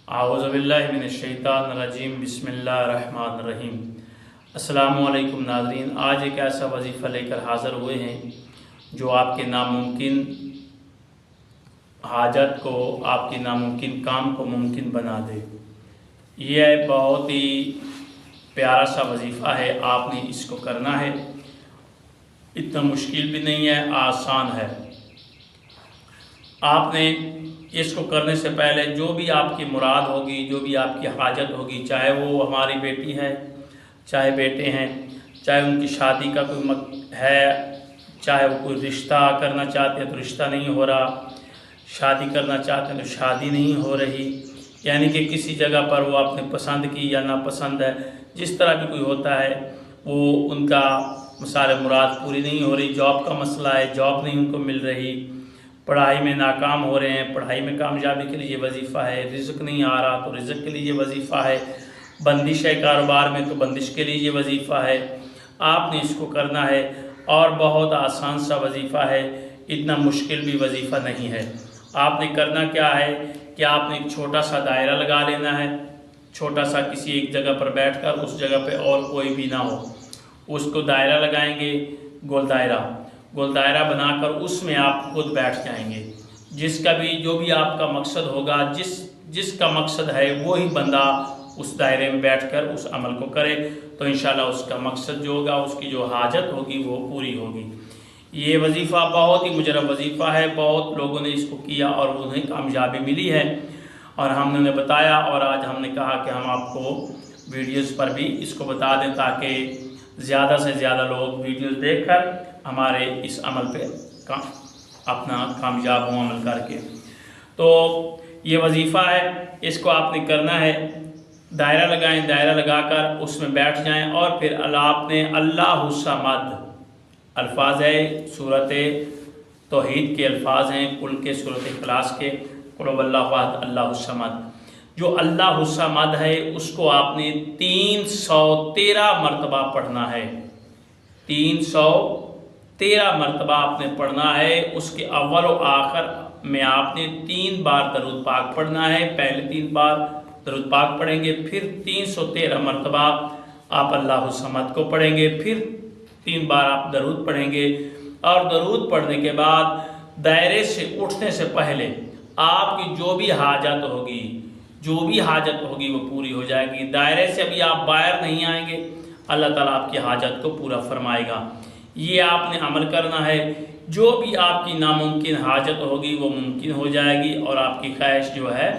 اعوذ باللہ من الشیطان الرجیم بسم اللہ الرحمن الرحیم۔ السلام علیکم ناظرین، آج ایک ایسا وظیفہ لے کر حاضر ہوئے ہیں جو آپ کے ناممکن حاجت کو، آپ کے ناممکن کام کو ممکن بنا دے۔ یہ بہت ہی پیارا سا وظیفہ ہے، آپ نے اس کو کرنا ہے۔ اتنا مشکل بھی نہیں ہے، آسان ہے۔ آپ نے اس کو کرنے سے پہلے جو بھی آپ کی مراد ہوگی، جو بھی آپ کی حاجت ہوگی، چاہے وہ ہماری بیٹی ہے، چاہے بیٹے ہیں، چاہے ان کی شادی کا کوئی ہے، چاہے وہ کوئی رشتہ کرنا چاہتے ہیں تو رشتہ نہیں ہو رہا، شادی کرنا چاہتے ہیں تو شادی نہیں ہو رہی، یعنی کہ کسی جگہ پر وہ آپ نے پسند کی یا ناپسند ہے، جس طرح بھی کوئی ہوتا ہے وہ ان کا مسائل مراد پوری نہیں ہو رہی، جاب کا مسئلہ ہے، جاب نہیں ان کو مل رہی، پڑھائی میں ناکام ہو رہے ہیں، پڑھائی میں کامیابی کے لیے یہ وظیفہ ہے، رزق نہیں آ رہا تو رزق کے لیے یہ وظیفہ ہے، بندش ہے کاروبار میں تو بندش کے لیے یہ وظیفہ ہے۔ آپ نے اس کو کرنا ہے اور بہت آسان سا وظیفہ ہے، اتنا مشکل بھی وظیفہ نہیں ہے۔ آپ نے کرنا کیا ہے کہ آپ نے ایک چھوٹا سا دائرہ لگا لینا ہے، چھوٹا سا کسی ایک جگہ پر بیٹھ کر، اس جگہ پہ اور کوئی بھی نہ ہو، اس کو دائرہ لگائیں گے، گول دائرہ بنا کر اس میں آپ خود بیٹھ جائیں گے۔ جس کا بھی جو بھی آپ کا مقصد ہوگا، جس کا مقصد ہے وہی بندہ اس دائرے میں بیٹھ کر اس عمل کو کرے تو انشاءاللہ اس کا مقصد جو ہوگا، اس کی جو حاجت ہوگی وہ پوری ہوگی۔ یہ وظیفہ بہت ہی مجرب وظیفہ ہے، بہت لوگوں نے اس کو کیا اور انہیں کامیابی ملی ہے، اور ہم نے انہیں بتایا، اور آج ہم نے کہا کہ ہم آپ کو ویڈیوز پر بھی اس کو بتا دیں تاکہ زیادہ سے زیادہ لوگ ویڈیوز دیکھ کر ہمارے اس عمل پہ اپنا کامیاب ہوں عمل کر کے۔ تو یہ وظیفہ ہے، اس کو آپ نے کرنا ہے، دائرہ لگائیں، دائرہ لگا کر اس میں بیٹھ جائیں، اور پھر آپ نے اللہ الصمد الفاظ ہے، سورۃ توحید کے الفاظ ہیں، کل کے سورۃ اخلاص کے، قل هو اللہ احد اللہ الصمد، جو اللہ الصمد ہے اس کو آپ نے 313 مرتبہ پڑھنا ہے، 313 مرتبہ آپ نے پڑھنا ہے۔ اس کے اول و آخر میں آپ نے 3 بار درود پاک پڑھنا ہے، پہلے 3 بار درود پاک پڑھیں گے، پھر 313 مرتبہ آپ اللہ الصمد کو پڑھیں گے، پھر 3 بار آپ درود پڑھیں گے، اور درود پڑھنے کے بعد دائرے سے اٹھنے سے پہلے آپ کی جو بھی حاجت ہوگی وہ پوری ہو جائے گی۔ دائرے سے ابھی آپ باہر نہیں آئیں گے، اللہ تعالیٰ آپ کی حاجت کو پورا فرمائے گا۔ یہ آپ نے عمل کرنا ہے، جو بھی آپ کی ناممکن حاجت ہوگی وہ ممکن ہو جائے گی، اور آپ کی خواہش جو ہے